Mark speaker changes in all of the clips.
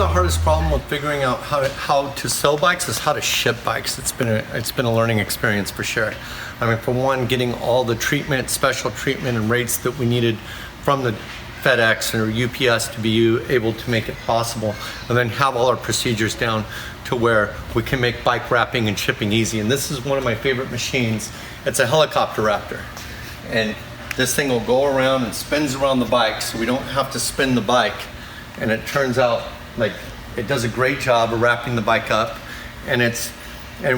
Speaker 1: the hardest problem with figuring out how to sell bikes is how to ship bikes. It's been a learning experience for sure. I mean, for one, getting all the treatment, special treatment and rates that we needed from the FedEx or UPS to be able to make it possible, and then have all our procedures down to where we can make bike wrapping and shipping easy. And this is one of my favorite machines. It's a helicopter Raptor. And this thing will go around and spins around the bike, so we don't have to spin the bike. And it turns out like it does a great job of wrapping the bike up. And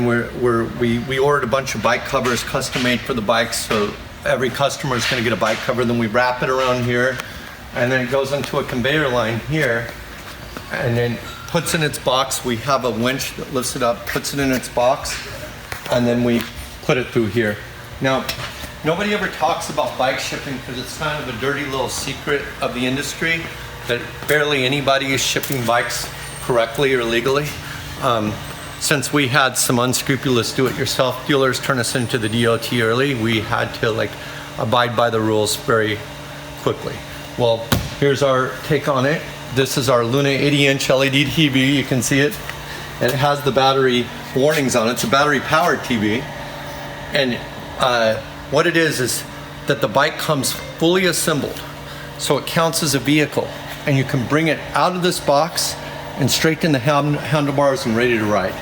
Speaker 1: we ordered a bunch of bike covers custom made for the bikes, so every customer is going to get a bike cover. Then we wrap it around here, and then it goes into a conveyor line here, and then puts in its box. We have a winch that lifts it up, puts it in its box, and then we put it through here. Now, nobody ever talks about bike shipping because it's kind of a dirty little secret of the industry that barely anybody is shipping bikes correctly or legally. Since we had some unscrupulous do-it-yourself dealers turn us into the DOT early, we had to abide by the rules very quickly. Well, here's our take on it. This is our Luna 80-inch LED TV. You can see it. And it has the battery warnings on it. It's a battery-powered TV. And what it is that the bike comes fully assembled, so it counts as a vehicle. And you can bring it out of this box and straight in the handlebars and ready to ride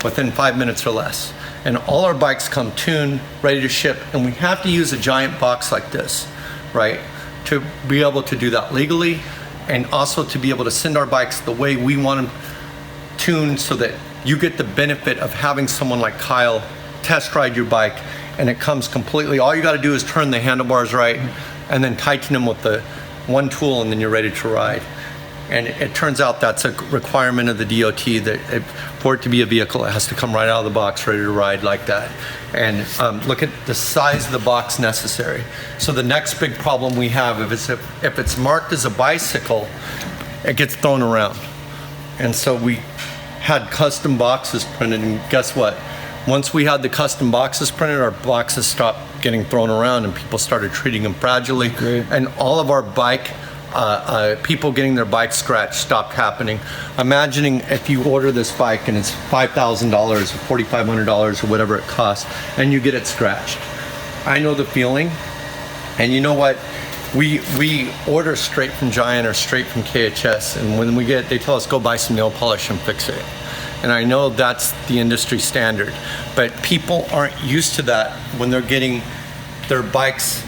Speaker 1: within 5 minutes or less. And all our bikes come tuned, ready to ship, and we have to use a giant box like this, right, to be able to do that legally, and also to be able to send our bikes the way we want them tuned, so that you get the benefit of having someone like Kyle test ride your bike, and it comes completely, all you gotta do is turn the handlebars right and then tighten them with the one tool, and then you're ready to ride. And it turns out that's a requirement of the DOT, that for it to be a vehicle, it has to come right out of the box ready to ride like that. And look at the size of the box necessary. So the next big problem we have, if it's marked as a bicycle, it gets thrown around. And so we had custom boxes printed, and guess what? Once we had the custom boxes printed, our boxes stopped getting thrown around and people started treating them fragilely.
Speaker 2: Great.
Speaker 1: And all of our bike, people getting their bikes scratched stopped happening. Imagining if you order this bike and it's $5,000 or $4,500 or whatever it costs, and you get it scratched. I know the feeling. And you know what? We order straight from Giant or straight from KHS, and when we get, they tell us go buy some nail polish and fix it. And I know that's the industry standard, but people aren't used to that when they're getting their bikes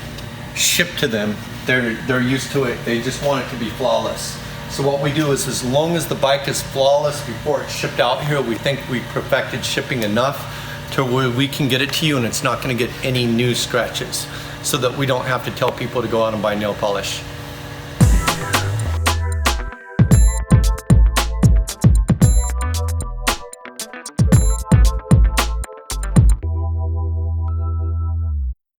Speaker 1: shipped to them. They're used to it. They just want it to be flawless. So what we do is, as long as the bike is flawless before it's shipped out here, we think we perfected shipping enough to where we can get it to you and it's not going to get any new scratches, so that we don't have to tell people to go out and buy nail polish.